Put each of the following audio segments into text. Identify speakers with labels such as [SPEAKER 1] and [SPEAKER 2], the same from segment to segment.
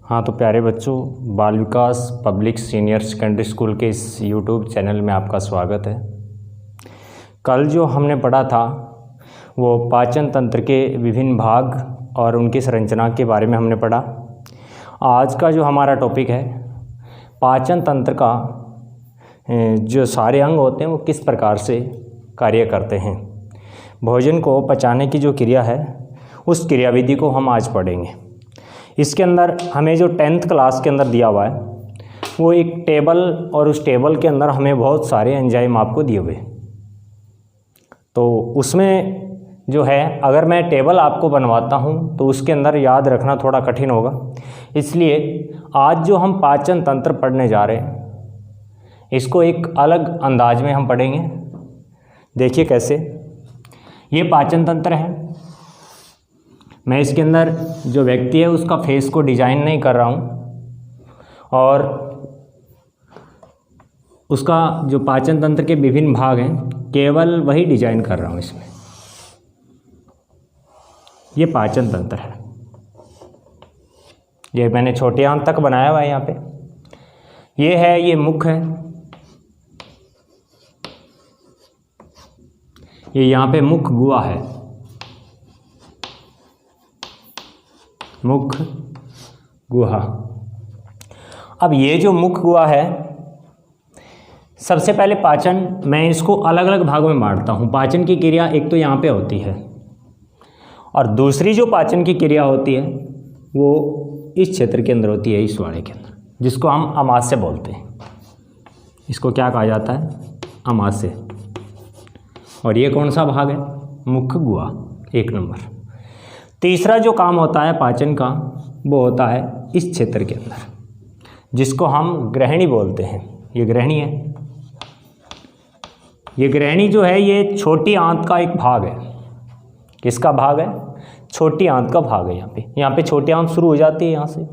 [SPEAKER 1] हाँ तो प्यारे बच्चों, बाल विकास पब्लिक सीनियर सेकेंडरी स्कूल के इस यूट्यूब चैनल में आपका स्वागत है। कल जो हमने पढ़ा था वो पाचन तंत्र के विभिन्न भाग और उनकी संरचना के बारे में हमने पढ़ा। आज का जो हमारा टॉपिक है, पाचन तंत्र का जो सारे अंग होते हैं वो किस प्रकार से कार्य करते हैं। भोजन को पचाने की जो क्रिया है उस क्रियाविधि को हम आज पढ़ेंगे। इसके अंदर हमें जो 10th क्लास के अंदर दिया हुआ है वो एक टेबल, और उस टेबल के अंदर हमें बहुत सारे एंजाइम आपको दिए हुए। तो उसमें जो है, अगर मैं टेबल आपको बनवाता हूँ तो उसके अंदर याद रखना थोड़ा कठिन होगा। इसलिए आज जो हम पाचन तंत्र पढ़ने जा रहे हैं इसको एक अलग अंदाज में हम पढ़ेंगे। देखिए कैसे ये पाचन तंत्र है। मैं इसके अंदर जो व्यक्ति है उसका फेस को डिजाइन नहीं कर रहा हूँ, और उसका जो पाचन तंत्र के विभिन्न भाग हैं केवल वही डिजाइन कर रहा हूँ इसमें। ये पाचन तंत्र है, ये मैंने छोटे आंत तक बनाया हुआ है। यहाँ पे ये है, ये मुख है, ये यहाँ पे मुख गुहा है, मुख गुहा। अब ये जो मुख गुहा है, सबसे पहले पाचन, मैं इसको अलग अलग भागों में बांटता हूँ। पाचन की क्रिया एक तो यहाँ पे होती है, और दूसरी जो पाचन की क्रिया होती है वो इस क्षेत्र के अंदर होती है, इस वाले के अंदर, जिसको हम अमाशय बोलते हैं। इसको क्या कहा जाता है? अमाशय। और ये कौन सा भाग है? मुख गुहा, 1 नंबर। तीसरा जो काम होता है पाचन का वो होता है इस क्षेत्र के अंदर, जिसको हम ग्रहणी बोलते हैं। ये ग्रहणी है। ये ग्रहणी जो है ये छोटी आंत का एक भाग है। किसका भाग है? छोटी आंत का भाग है। यहाँ पे छोटी आंत शुरू हो जाती है यहाँ से,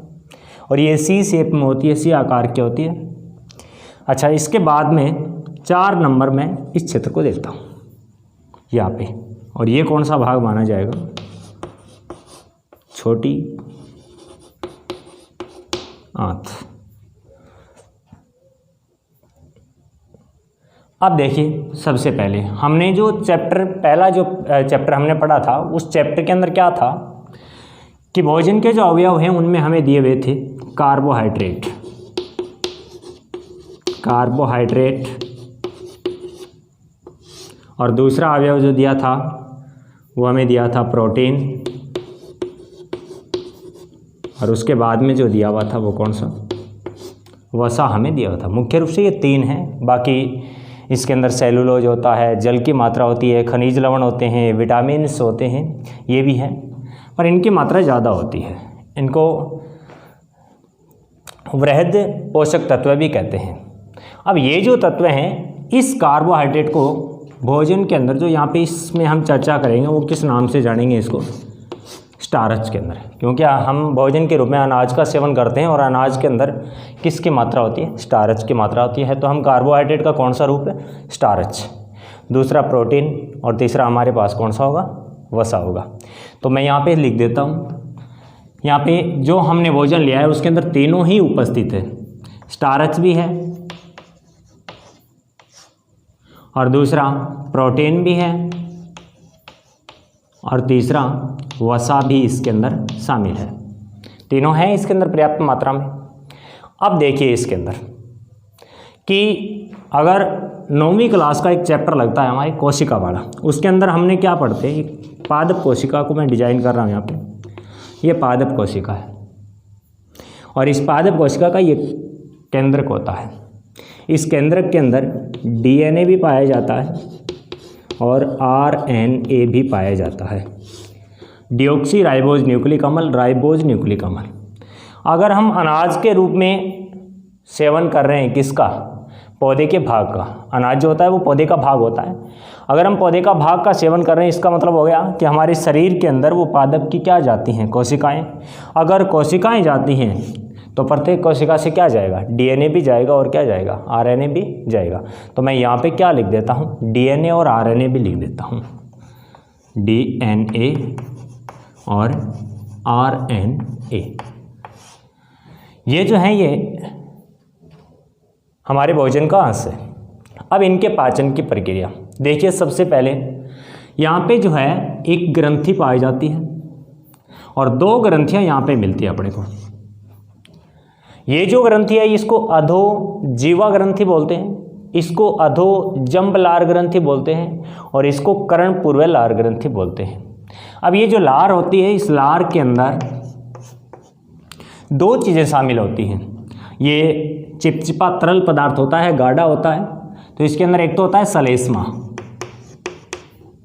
[SPEAKER 1] और ये सी शेप में होती है, सी आकार की होती है। अच्छा, इसके बाद में 4 नंबर में इस क्षेत्र को देखता हूँ यहाँ पे, और ये कौन सा भाग माना जाएगा? छोटी आंत। अब देखिए, सबसे पहले हमने जो पहला जो चैप्टर हमने पढ़ा था, उस चैप्टर के अंदर क्या था कि भोजन के जो अवयव हैं उनमें हमें दिए हुए थे कार्बोहाइड्रेट, और दूसरा अवयव जो दिया था वो हमें दिया था प्रोटीन, और उसके बाद में जो दिया हुआ था वो कौन सा? वसा हमें दिया हुआ था। मुख्य रूप से ये 3 हैं। बाकी इसके अंदर सेलुलोज होता है, जल की मात्रा होती है, खनिज लवण होते हैं, विटामिन्स होते हैं, ये भी हैं, पर इनकी मात्रा ज़्यादा होती है। इनको वृहद पोषक तत्व भी कहते हैं। अब ये जो तत्व हैं, इस कार्बोहाइड्रेट को भोजन के अंदर जो यहाँ पे इसमें हम चर्चा करेंगे वो किस नाम से जानेंगे? इसको स्टार्च के अंदर, क्योंकि हम भोजन के रूप में अनाज का सेवन करते हैं, और अनाज के अंदर किसकी मात्रा होती है? स्टार्च की मात्रा होती है। तो हम कार्बोहाइड्रेट का कौन सा रूप है? स्टार्च। दूसरा प्रोटीन, और तीसरा हमारे पास कौन सा होगा? वसा होगा। तो मैं यहाँ पे लिख देता हूँ, यहाँ पे जो हमने भोजन लिया है उसके अंदर तीनों ही उपस्थित है। स्टार्च भी है, और दूसरा प्रोटीन भी है, और तीसरा वसा भी इसके अंदर शामिल है। तीनों हैं इसके अंदर पर्याप्त मात्रा में। अब देखिए इसके अंदर कि अगर 9वीं क्लास का एक चैप्टर लगता है हमारी कोशिका वाला, उसके अंदर हमने क्या पढ़ते हैं? एक पादप कोशिका को मैं डिजाइन कर रहा हूँ यहाँ पे। ये पादप कोशिका है, और इस पादप कोशिका का ये केंद्रक होता है। इस केंद्रक के अंदर DNA भी पाया जाता है, और RNA भी पाया जाता है। डिऑक्सी राइबोज न्यूक्लिक अम्ल, राइबोज न्यूक्लिक अम्ल। अगर हम अनाज के रूप में सेवन कर रहे हैं किसका? पौधे के भाग का। अनाज जो होता है वो पौधे का भाग होता है। अगर हम पौधे का भाग का सेवन कर रहे हैं, इसका मतलब हो गया कि हमारे शरीर के अंदर वो पादप की क्या जाती हैं? कोशिकाएं। अगर कोशिकाएं जाती हैं तो प्रत्येक कोशिका से क्या जाएगा? DNA भी जाएगा, और क्या जाएगा? RNA भी जाएगा। तो मैं यहाँ पे क्या लिख देता हूँ? DNA और RNA भी लिख देता हूँ। DNA और RNA। ये जो है ये हमारे भोजन का अंश है। अब इनके पाचन की प्रक्रिया देखिए, सबसे पहले यहाँ पे जो है एक ग्रंथि पाई जाती है और दो ग्रंथियाँ यहाँ पे मिलती है अपने को। ये जो ग्रंथि है इसको अधोजीवा ग्रंथि बोलते हैं, इसको अधोजंब-लार ग्रंथि बोलते हैं और इसको कर्ण-पूर्व-लार ग्रंथि बोलते हैं। अब ये जो लार होती है, इस लार के अंदर दो चीज़ें शामिल होती हैं। ये चिपचिपा तरल पदार्थ होता है, गाढ़ा होता है, तो इसके अंदर एक तो होता है सलेस्मा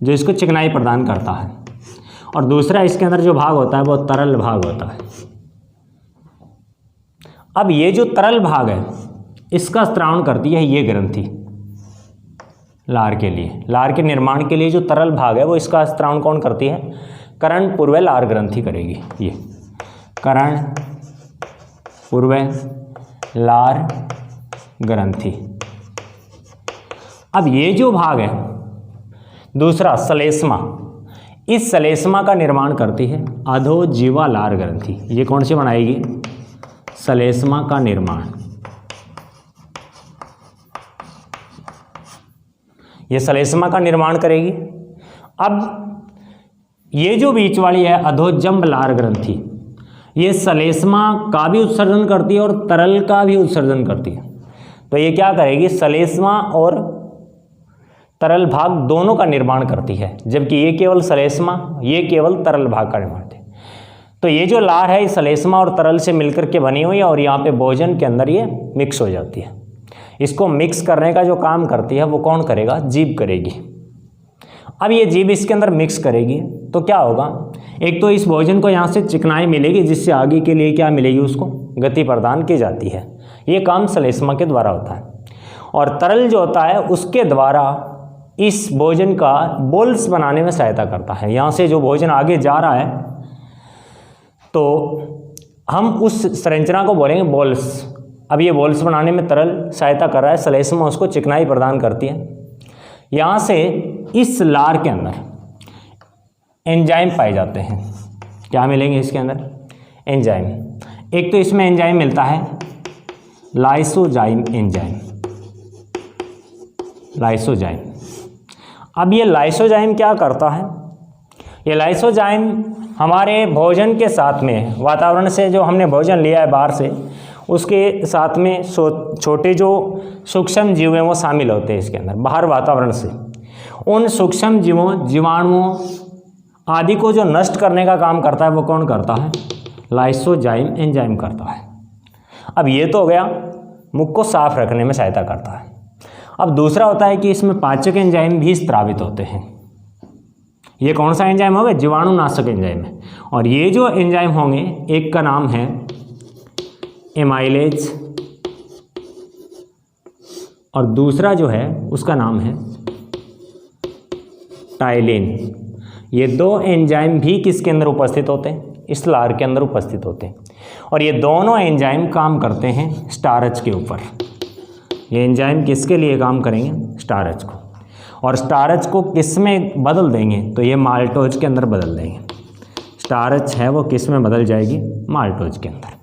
[SPEAKER 1] जो इसको चिकनाई प्रदान करता है, और दूसरा इसके अंदर जो भाग होता है वो तरल भाग होता है। अब ये जो तरल भाग है इसका स्त्रावण करती है ये ग्रंथि लार के लिए। लार के निर्माण के लिए जो तरल भाग है वो इसका स्त्रावण कौन करती है? कर्ण-पूर्व-लार ग्रंथि करेगी। ये कर्ण-पूर्व-लार ग्रंथि। अब ये जो भाग है दूसरा सलेस्मा, इस सलेस्मा का निर्माण करती है अधोजीवा-लार ग्रंथि। ये कौन सी बनाएगी? सलेस्मा का निर्माण। ये सलेस्मा का निर्माण करेगी। अब ये जो बीच वाली है अधोजंब-लार ग्रंथि, ये सलेस्मा का भी उत्सर्जन करती है और तरल का भी उत्सर्जन करती है। तो ये क्या करेगी? सलेस्मा और तरल भाग दोनों का निर्माण करती है, जबकि ये केवल सलेस्मा, ये केवल तरल भाग का निर्माण करती है। तो ये जो लार है ये सलेस्मा और तरल से मिलकर के बनी हुई है और यहाँ पे भोजन के अंदर ये मिक्स हो जाती है। इसको मिक्स करने का जो काम करती है वो कौन करेगा? जीभ करेगी। अब ये जीभ इसके अंदर मिक्स करेगी तो क्या होगा? एक तो इस भोजन को यहाँ से चिकनाई मिलेगी, जिससे आगे के लिए क्या मिलेगी? उसको गति प्रदान की जाती है। ये काम सलेस्मा के द्वारा होता है। और तरल जो होता है उसके द्वारा इस भोजन का बोल्स बनाने में सहायता करता है। यहाँ से जो भोजन आगे जा रहा है तो हम उस संरचना को बोलेंगे बोल्स। अब ये बोल्स बनाने में तरल सहायता कर रहा है, सलेस्मा उसको चिकनाई प्रदान करती है। यहाँ से इस लार के अंदर एंजाइम पाए जाते हैं। क्या मिलेंगे इसके अंदर? एंजाइम। एक तो इसमें एंजाइम मिलता है लाइसोजाइम एंजाइम। लाइसोजाइम। अब ये लाइसोजाइम क्या करता है? ये लाइसोजाइम हमारे भोजन के साथ में, वातावरण से जो हमने भोजन लिया है बाहर से, उसके साथ में छोटे जो सूक्ष्म जीव हैं वो शामिल होते हैं इसके अंदर। बाहर वातावरण से उन सूक्ष्म जीवों, जीवाणुओं आदि को जो नष्ट करने का काम करता है वो कौन करता है? लाइसोजाइम एंजाइम करता है। अब ये तो हो गया, मुख को साफ रखने में सहायता करता है। अब दूसरा होता है कि इसमें पाचक एंजाइम भी स्त्रावित होते हैं। ये कौन सा एंजाइम होगा? जीवाणुनाशक एंजाइम है। और ये जो एंजाइम होंगे, एक का नाम है एमाइलेज और दूसरा जो है उसका नाम है टाइलिन। ये दो एंजाइम भी किसके अंदर उपस्थित होते हैं? इस लार के अंदर उपस्थित होते हैं। और ये दोनों एंजाइम काम करते हैं स्टार्च के ऊपर। ये एंजाइम किसके लिए काम करेंगे? स्टार्च को। और स्टार्च को किस में बदल देंगे? तो ये माल्टोज के अंदर बदल देंगे। स्टार्च है वो किस में बदल जाएगी? माल्टोज के अंदर।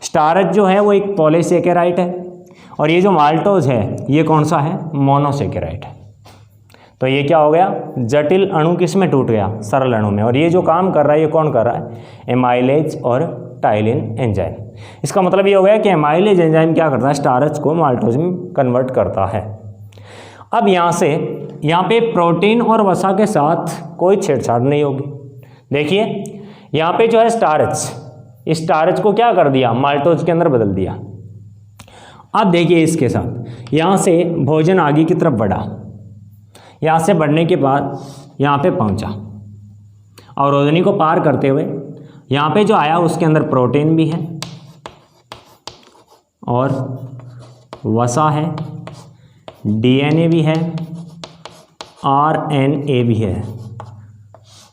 [SPEAKER 1] स्टार्च जो है वो एक पॉलीसेकेराइड है और ये जो माल्टोज है ये कौन सा है? मोनोसेकेराइड है। तो ये क्या हो गया? जटिल अणु किस में टूट गया? सरल अणु में। और ये जो काम कर रहा है ये कौन कर रहा है? एमाइलेज और टाइलिन एंजाइम। इसका मतलब ये हो गया कि एमाइलेज एंजाइम क्या करता है? स्टार्च को माल्टोज में कन्वर्ट करता है। अब यहाँ पे प्रोटीन और वसा के साथ कोई छेड़छाड़ नहीं होगी। देखिए यहाँ पे जो है स्टार्च, इस स्टार्च को क्या कर दिया? माल्टोज के अंदर बदल दिया। अब देखिए इसके साथ यहाँ से भोजन आगे की तरफ बढ़ा, यहाँ से बढ़ने के बाद यहाँ पे पहुँचा, अवरोधनी को पार करते हुए यहाँ पे जो आया उसके अंदर प्रोटीन भी है और वसा है, डीएनए भी है, आरएनए भी है,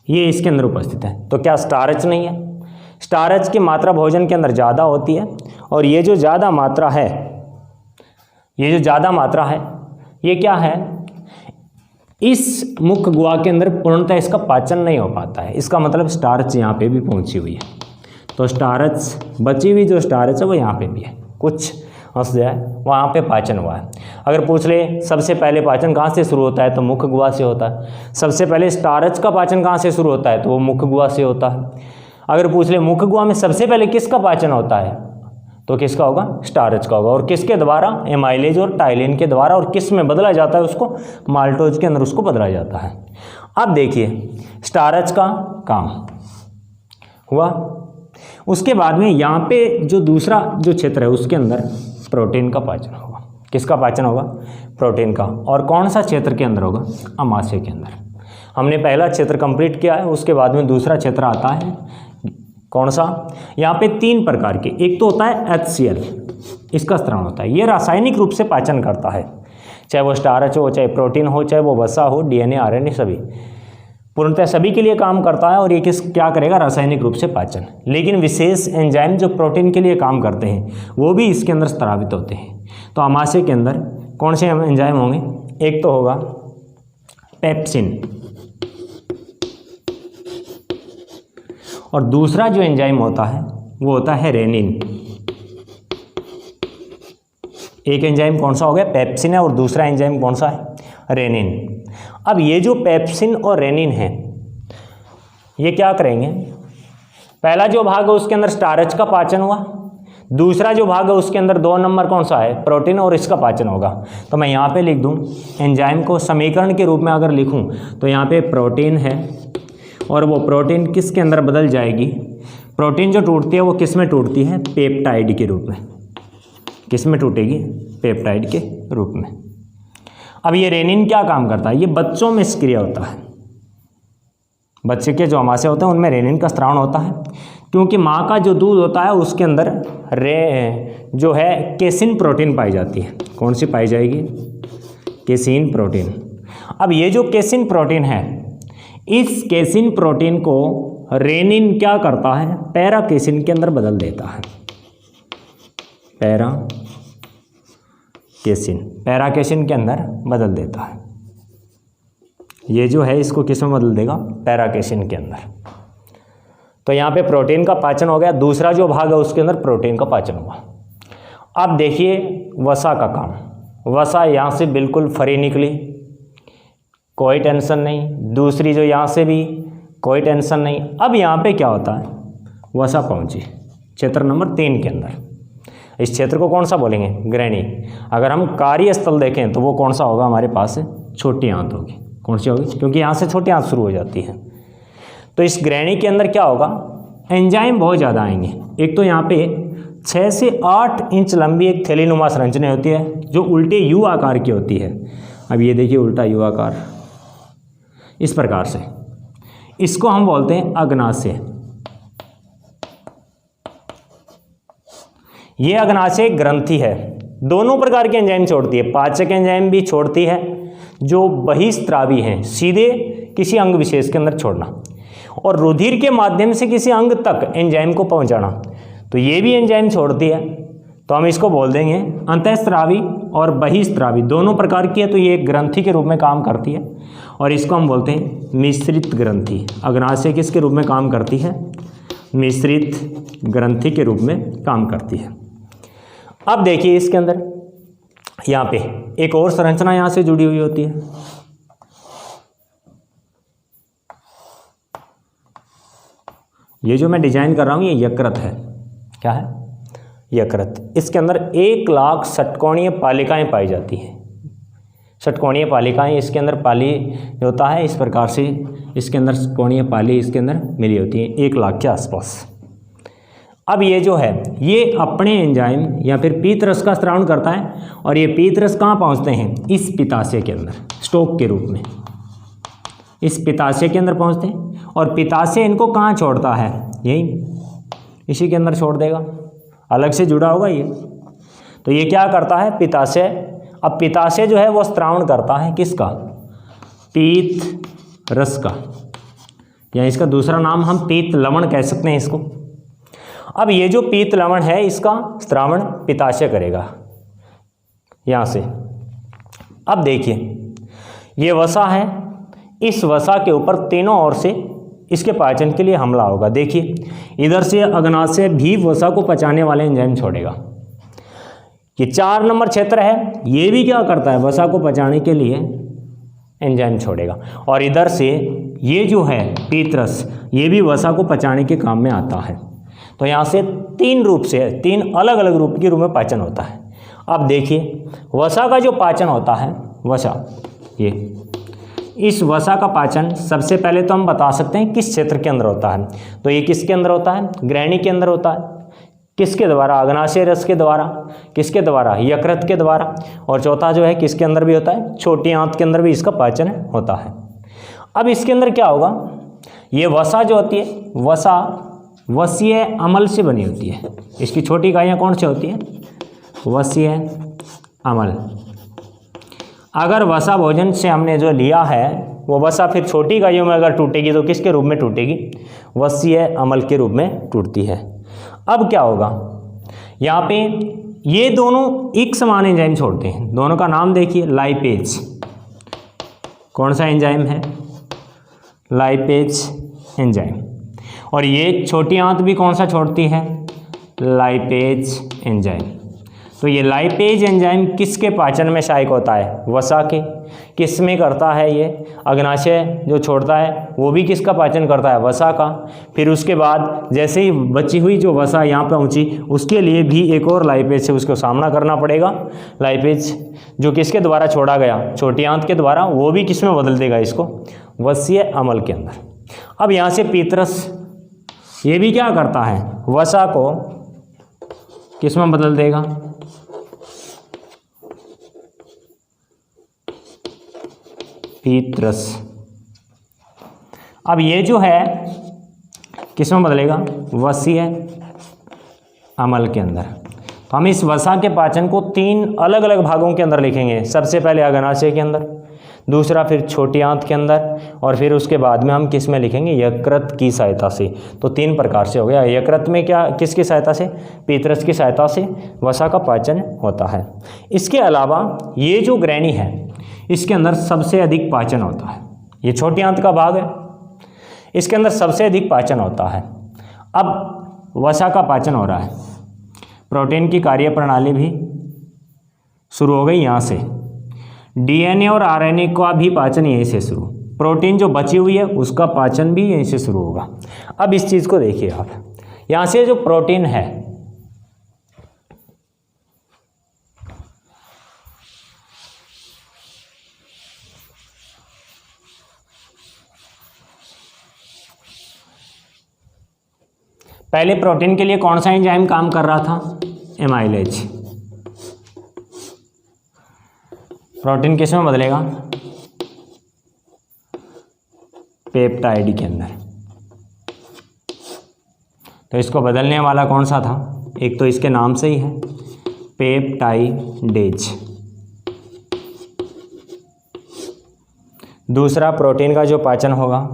[SPEAKER 1] ये इसके अंदर उपस्थित है। तो क्या स्टार्च नहीं है? स्टार्च की मात्रा भोजन के अंदर ज़्यादा होती है और ये जो ज़्यादा मात्रा है, ये क्या है? इस मुख गुहा के अंदर पूर्णतः इसका पाचन नहीं हो पाता है। इसका मतलब स्टार्च यहाँ पे भी पहुँची हुई है। तो स्टार्च, बची हुई जो स्टार्च है वो यहाँ पे भी है, कुछ अंश जो है वहाँ पे पाचन हुआ है। अगर पूछ ले सबसे पहले पाचन कहाँ से शुरू होता है, तो मुख्य गुहा से होता है। सबसे पहले स्टार्च का पाचन कहाँ से शुरू होता है, तो वो मुख्य गुहा से होता है। अगर पूछ ले मुख्य गुहा में सबसे पहले किसका पाचन होता है, तो किसका होगा, स्टार्च का होगा। और किसके द्वारा, एमाइलेज और टाइलिन के द्वारा। और किस में बदला जाता है उसको, माल्टोज के अंदर उसको बदला जाता है। अब देखिए स्टार्च का काम हुआ, उसके बाद में यहाँ पे जो दूसरा जो क्षेत्र है उसके अंदर प्रोटीन का पाचन होगा। किसका पाचन होगा, प्रोटीन का। और कौन सा क्षेत्र के अंदर होगा, अमाशय के अंदर। हमने पहला क्षेत्र कंप्लीट किया है, उसके बाद में दूसरा क्षेत्र आता है, कौन सा, यहाँ पे 3 प्रकार के। एक तो होता है HCl, इसका स्त्राव होता है, ये रासायनिक रूप से पाचन करता है, चाहे वो स्टार्च हो, चाहे प्रोटीन हो, चाहे वो वसा हो, DNA RNA सभी, पूर्णतः सभी के लिए काम करता है। और ये क्या करेगा, रासायनिक रूप से पाचन। लेकिन विशेष एंजाइम जो प्रोटीन के लिए काम करते हैं वो भी इसके अंदर स्रावित होते हैं। तो अमाशय के अंदर कौन से एंजाइम होंगे, एक तो होगा पेप्सिन, और दूसरा जो एंजाइम होता है वो होता है रेनिन। एक एंजाइम कौन सा हो गया, पेप्सिन है, और दूसरा एंजाइम कौन सा है, रेनिन। अब ये जो पेप्सिन और रेनिन है ये क्या करेंगे, पहला जो भाग है उसके अंदर स्टार्च का पाचन हुआ, दूसरा जो भाग है उसके अंदर 2 नंबर कौन सा है, प्रोटीन, और इसका पाचन होगा। तो मैं यहाँ पे लिख दूँ एंजाइम को समीकरण के रूप में अगर लिखूँ तो यहाँ पे प्रोटीन है, और वो प्रोटीन किसके अंदर बदल जाएगी, प्रोटीन जो टूटती है वो किस में टूटती है, पेप्टाइड के रूप में। किस में टूटेगी, पेप्टाइड के रूप में। अब ये रेनिन क्या काम करता है, ये बच्चों में सक्रिय होता है, बच्चे के जो अमाशय होते हैं उनमें रेनिन का स्त्रावण होता है, क्योंकि माँ का जो दूध होता है उसके अंदर जो है केसिन प्रोटीन पाई जाती है। कौन सी पाई जाएगी, केसिन प्रोटीन। अब ये जो केसिन प्रोटीन है, इस केसिन प्रोटीन को रेनिन क्या करता है, पैरा केसिन के अंदर बदल देता है। पैरा केसिन के अंदर बदल देता है। ये जो है इसको किस में बदल देगा, पैरा केसिन के अंदर। तो यहाँ पे प्रोटीन का पाचन हो गया, दूसरा जो भाग है उसके अंदर प्रोटीन का पाचन हुआ। अब देखिए वसा का काम, वसा यहाँ से बिल्कुल फ्री निकली, कोई टेंशन नहीं। दूसरी जो यहाँ से भी कोई टेंशन नहीं। अब यहाँ पे क्या होता है, वसा पहुँची क्षेत्र नंबर 3 के अंदर। इस क्षेत्र को कौन सा बोलेंगे, ग्रैनी। अगर हम कार्यस्थल देखें तो वो कौन सा होगा, हमारे पास छोटी आंत होगी। कौन सी होगी, क्योंकि यहाँ से छोटी आंत शुरू हो जाती है। तो इस ग्रैनी के अंदर क्या होगा, एंजाइम बहुत ज़्यादा आएंगे। एक तो यहाँ पे 6 से 8 इंच लंबी एक थैलीनुमा संरचना होती है जो उल्टे यू आकार की होती है। अब ये देखिए उल्टा यू आकार, इस प्रकार से, इसको हम बोलते हैं अग्नाशय। ये अग्नाशय ग्रंथि है, दोनों प्रकार के एंजाइम छोड़ती है। पाचक एंजाइम भी छोड़ती है जो बहिस्त्रावी हैं, सीधे किसी अंग विशेष के अंदर छोड़ना, और रुधिर के माध्यम से किसी अंग तक एंजाइम को पहुंचाना, तो ये भी एंजाइम छोड़ती है। तो हम इसको बोल देंगे अंतःस्रावी और बहिस्त्रावी, दोनों प्रकार की है, तो ये एक ग्रंथि के रूप में काम करती है। और इसको हम बोलते हैं मिश्रित ग्रंथि। अग्नाशय किसके रूप में काम करती है, मिश्रित ग्रंथि के रूप में काम करती है। अब देखिए इसके अंदर यहाँ पे एक और संरचना यहाँ से जुड़ी हुई होती है। ये जो मैं डिजाइन कर रहा हूँ ये यकृत है। क्या है, यकृत। इसके अंदर 1 लाख षटकोणीय पालिकाएं पाई जाती हैं। षटकोणीय पालिकाएं, इसके अंदर पाली जो होता है इस प्रकार से, इसके अंदर षटकोणीय पाली इसके अंदर मिली होती है 1 लाख के आसपास। अब ये जो है ये अपने एंजाइम या फिर पीत रस का स्रावण करता है, और ये पीत रस कहाँ पहुँचते हैं, इस पित्ताशय के अंदर, स्टोक के रूप में इस पित्ताशय के अंदर पहुँचते हैं। और पित्ताशय इनको कहाँ छोड़ता है, यही इसी के अंदर छोड़ देगा, अलग से जुड़ा होगा ये। तो ये क्या करता है, पित्ताशय। अब पित्ताशय जो है वो स्रावण करता है किसका, पीत रस का, या इसका दूसरा नाम हम पीत लवण कह सकते हैं इसको। अब ये जो पीत लवण है इसका स्रावण पित्ताशय करेगा यहाँ से। अब देखिए ये वसा है, इस वसा के ऊपर तीनों ओर से इसके पाचन के लिए हमला होगा। देखिए इधर से अग्नाशय भी वसा को पचाने वाले एंजाइम छोड़ेगा। ये 4 नंबर क्षेत्र है, ये भी क्या करता है, वसा को पचाने के लिए एंजाइम छोड़ेगा। और इधर से ये जो है पीतरस, ये भी वसा को पचाने के काम में आता है। तो यहाँ से 3 अलग अलग रूप के रूप में पाचन होता है। अब देखिए वसा का जो पाचन होता है, वसा, ये इस वसा का पाचन सबसे पहले तो हम बता सकते हैं किस क्षेत्र के अंदर होता है। तो ये किसके अंदर होता है, ग्रहणी के अंदर होता है। किसके द्वारा, अग्नाशय रस के द्वारा। किसके द्वारा, यकृत के द्वारा। और चौथा जो है किसके अंदर भी होता है, छोटी आंत के अंदर भी इसका पाचन होता है। अब इसके अंदर क्या होगा, ये वसा जो होती है, वसा वसीय अम्ल से बनी होती है। इसकी छोटी इकाइयाँ कौन सी होती हैं, वसीय अम्ल। अगर वसा भोजन से हमने जो लिया है वो वसा फिर छोटी इकाइयों में अगर टूटेगी तो किसके रूप में टूटेगी, वसीय अम्ल के रूप में टूटती है। अब क्या होगा, यहाँ पे ये दोनों एक समान एंजाइम छोड़ते हैं। दोनों का नाम देखिए, लाइपेज। कौन सा एंजाइम है, लाइपेज एंजाइम। और ये छोटी आंत भी कौन सा छोड़ती है, लाइपेज एंजाइम। तो ये लाइपेज एंजाइम किसके पाचन में सहायक होता है, वसा के। किस में करता है ये, अग्नाशय जो छोड़ता है वो भी किसका पाचन करता है, वसा का। फिर उसके बाद जैसे ही बची हुई जो वसा यहाँ पे पहुँची, उसके लिए भी एक और लाइपेज से उसको सामना करना पड़ेगा। लाइपेज जो किसके द्वारा छोड़ा गया, छोटी आंत के द्वारा, वो भी किस में बदल देगा इसको, वसीय अम्ल के अंदर। अब यहाँ से पीतरस ये भी क्या करता है, वसा को किस में बदल देगा, पीतरस। अब ये जो है किस में बदलेगा, वसीय अम्ल के अंदर। तो हम इस वसा के पाचन को 3 अलग अलग भागों के अंदर लिखेंगे। सबसे पहले अग्नाशय के अंदर, दूसरा फिर छोटी आंत के अंदर, और फिर उसके बाद में हम किस में लिखेंगे, यकृत की सहायता से। तो 3 प्रकार से हो गया। यकृत में क्या, किसकी सहायता से, पीतरस की सहायता से वसा का पाचन होता है। इसके अलावा ये जो ग्रहणी है इसके अंदर सबसे अधिक पाचन होता है। ये छोटी आंत का भाग है, इसके अंदर सबसे अधिक पाचन होता है। अब वसा का पाचन हो रहा है, प्रोटीन की कार्य प्रणाली भी शुरू हो गई। यहाँ से डीएनए और आरएनए का भी पाचन यहीं से शुरू। प्रोटीन जो बची हुई है उसका पाचन भी यहीं से शुरू होगा। अब इस चीज़ को देखिए आप, यहाँ से जो प्रोटीन है, पहले प्रोटीन के लिए कौन सा एंजाइम काम कर रहा था, एमाइलेज। प्रोटीन किस में बदलेगा, पेप्टाइड के अंदर। तो इसको बदलने वाला कौन सा था, एक तो इसके नाम से ही है, पेप्टाइडेज। दूसरा प्रोटीन का जो पाचन होगा,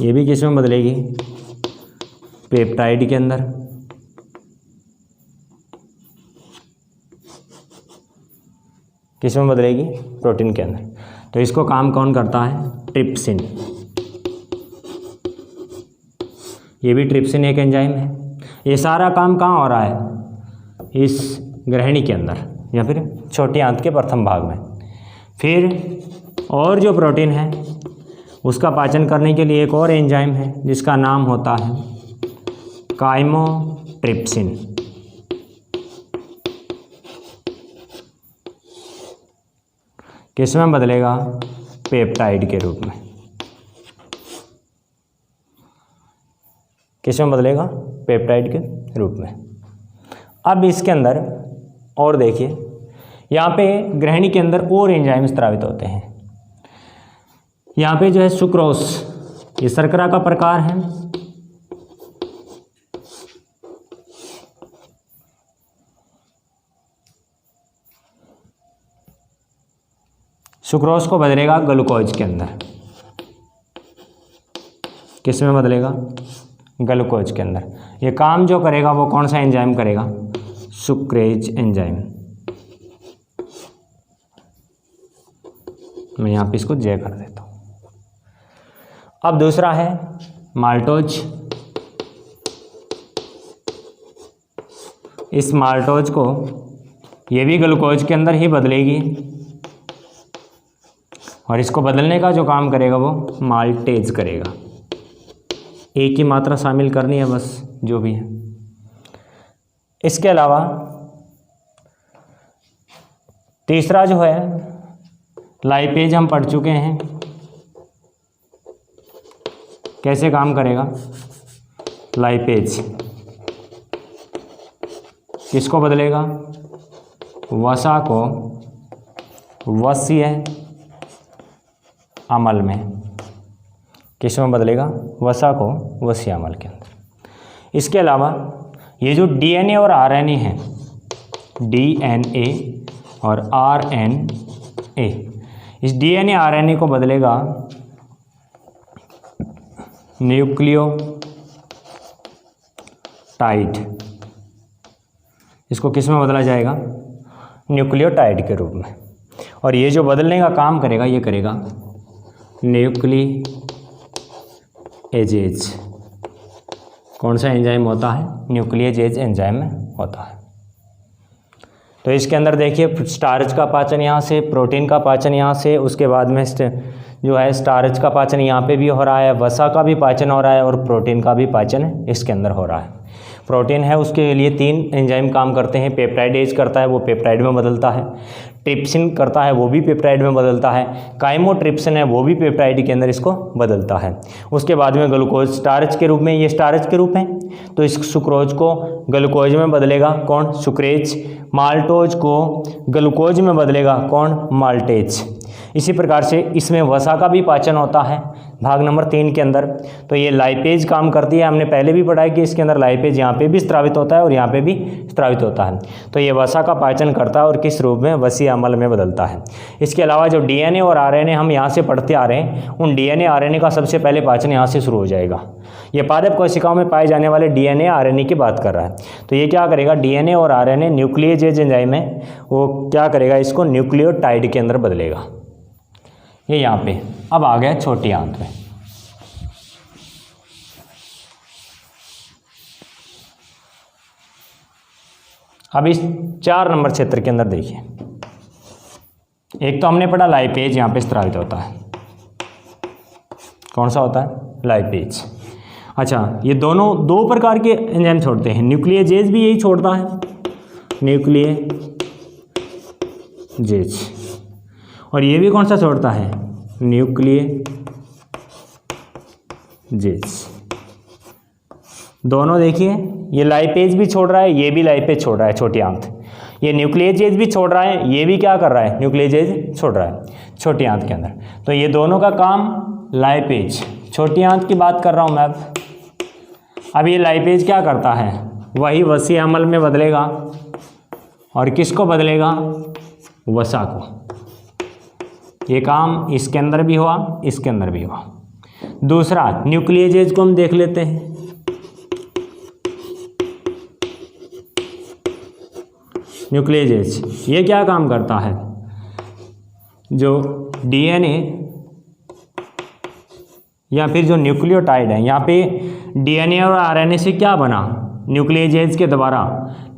[SPEAKER 1] ये भी किस में बदलेगी, पेप्टाइड के अंदर। किस में बदलेगी, प्रोटीन के अंदर। तो इसको काम कौन करता है, ट्रिप्सिन। ये भी ट्रिप्सिन एक एंजाइम है। ये सारा काम कहाँ हो रहा है, इस ग्रहणी के अंदर या फिर छोटी आंत के प्रथम भाग में। फिर और जो प्रोटीन है उसका पाचन करने के लिए एक और एंजाइम है जिसका नाम होता है काइमोट्रिप्सिन। किस में बदलेगा, पेप्टाइड के रूप में। किस में बदलेगा, पेप्टाइड के रूप में। अब इसके अंदर और देखिए, यहाँ पे ग्रहणी के अंदर और एंजाइम स्रावित होते हैं। यहाँ पे जो है सुक्रोज, ये शर्करा का प्रकार है। सुक्रोज को बदलेगा ग्लूकोज के अंदर। किस में बदलेगा, ग्लूकोज के अंदर। ये काम जो करेगा वो कौन सा एंजाइम करेगा, सुक्रेज एंजाइम। मैं यहाँ पे इसको जे कर देता हूँ। अब दूसरा है माल्टोज। इस माल्टोज को ये भी ग्लूकोज के अंदर ही बदलेगी और इसको बदलने का जो काम करेगा वो माल्टेज करेगा। एक ही मात्रा शामिल करनी है बस, जो भी है। इसके अलावा तीसरा जो है लाइपेज, हम पढ़ चुके हैं कैसे काम करेगा। लाइपेज किसको बदलेगा? वसा को वसीय अमल में। किस में बदलेगा? वसा को वसीय अमल के अंदर। इसके अलावा ये जो डीएनए और आरएनए है, डीएनए और आरएनए, इस डीएनए आरएनए को बदलेगा न्यूक्लियोटाइड। इसको किस में बदला जाएगा? न्यूक्लियोटाइड के रूप में। और ये जो बदलने का काम करेगा ये करेगा न्यूक्लिएजेज। कौन सा एंजाइम होता है? न्यूक्लिएजेज एंजाइम में होता है। तो इसके अंदर देखिए स्टार्च का पाचन यहाँ से, प्रोटीन का पाचन यहाँ से, उसके बाद में जो है स्टार्च का पाचन यहाँ पे भी हो रहा है, वसा का भी पाचन हो रहा है और प्रोटीन का भी पाचन इसके अंदर हो रहा है। प्रोटीन है उसके लिए 3 एंजाइम काम करते हैं। पेप्टाइडेज करता है, वो पेप्टाइड में बदलता है। ट्रिप्सिन करता है, वो भी पेप्टाइड में बदलता है। काइमोट्रिप्सिन है, वो भी पेप्टाइड के अंदर इसको बदलता है। उसके बाद में ग्लूकोज स्टार्च के रूप में, ये स्टार्च के रूप है तो इस सुक्रोज को ग्लूकोज में बदलेगा कौन? सुक्रेज। माल्टोज को ग्लूकोज में बदलेगा कौन? माल्टेज। इसी प्रकार से इसमें वसा का भी पाचन होता है भाग नंबर 3 के अंदर। तो ये लाइपेज काम करती है। हमने पहले भी पढ़ा है कि इसके अंदर लाइपेज यहाँ पे भी स्त्रावित होता है और यहाँ पे भी स्त्रावित होता है। तो ये वसा का पाचन करता है और किस रूप में? वसीय अमल में बदलता है। इसके अलावा जो डीएनए और आरएनए हम यहाँ से पढ़ते आ रहे हैं, उन डीएनए आरएनए का सबसे पहले पाचन यहाँ से शुरू हो जाएगा। ये पादप कोशिकाओं में पाए जाने वाले डीएनए आरएनए की बात कर रहा है। तो ये क्या करेगा? डीएनए और आरएनए न्यूक्लिएजेज एंजाइम है, वो क्या करेगा? इसको न्यूक्लियोटाइड के अंदर बदलेगा। ये यहाँ पे अब आ गया छोटी आंत में। अब इस 4 नंबर क्षेत्र के अंदर देखिए, एक तो हमने पढ़ा लाइपेज यहाँ पे स्त्रावित होता है। कौन सा होता है? लाइपेज। अच्छा, ये दोनों 2 प्रकार के एंजाइम छोड़ते हैं। न्यूक्लिएजेज भी यही छोड़ता है, न्यूक्लिएजेज। और ये भी कौन सा छोड़ता है? न्यूक्लिएजेज। दोनों देखिए, ये लाइपेज भी छोड़ रहा है, ये भी लाइपेज छोड़ रहा है छोटी आंत। ये न्यूक्लिएजेज भी छोड़ रहा है, ये भी क्या कर रहा है? न्यूक्लिएजेज छोड़ रहा है छोटी आंत के अंदर। तो ये दोनों का काम लाइपेज, छोटी आंत की बात कर रहा हूँ मैं। अब ये लाइपेज क्या करता है? वही वसीय अमल में बदलेगा और किसको बदलेगा? वसा को। ये काम इसके अंदर भी हुआ, इसके अंदर भी हुआ। दूसरा न्यूक्लिएजेज को हम देख लेते हैं। न्यूक्लिएजेज ये क्या काम करता है? जो डीएनए या फिर जो न्यूक्लियोटाइड है, यहाँ पे डीएनए और आरएनए से क्या बना? न्यूक्लिएजेज के द्वारा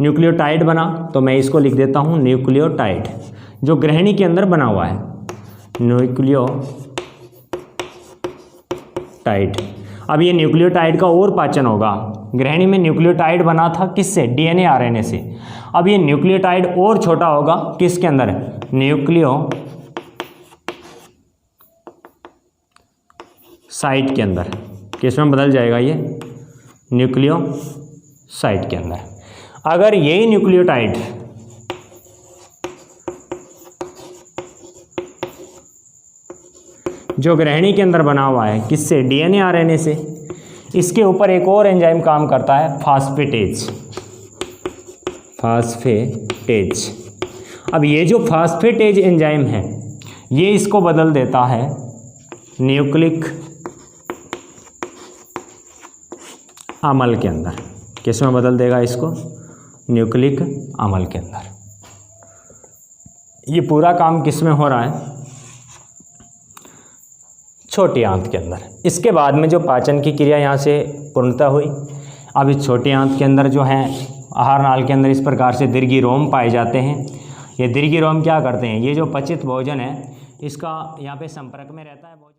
[SPEAKER 1] न्यूक्लियोटाइड बना। तो मैं इसको लिख देता हूँ न्यूक्लियोटाइड, जो ग्रहणी के अंदर बना हुआ है, न्यूक्लियोटाइड। अब ये न्यूक्लियोटाइड का और पाचन होगा। ग्रहणी में न्यूक्लियोटाइड बना था किससे? डीएनए आरएनए से। अब ये न्यूक्लियोटाइड और छोटा होगा किसके अंदर? न्यूक्लियोसाइट के अंदर। किस में बदल जाएगा? ये न्यूक्लियोसाइट के अंदर। अगर यही न्यूक्लियोटाइड जो ग्रहणी के अंदर बना हुआ है किससे? डीएनए आरएनए से। इसके ऊपर एक और एंजाइम काम करता है, फास्फेटेज। फास्फेटेज। अब ये जो फास्फेटेज एंजाइम है, ये इसको बदल देता है न्यूक्लिक अमल के अंदर। किस में बदल देगा इसको? न्यूक्लिक अमल के अंदर। ये पूरा काम किस में हो रहा है? छोटी आंत के अंदर। इसके बाद में जो पाचन की क्रिया यहाँ से पूर्णतः हुई। अब इस छोटी आंत के अंदर जो है आहार नाल के अंदर इस प्रकार से दीर्घिरोम पाए जाते हैं। ये दीर्घिरोम क्या करते हैं, ये जो पचित भोजन है इसका यहाँ पे संपर्क में रहता है भोजन।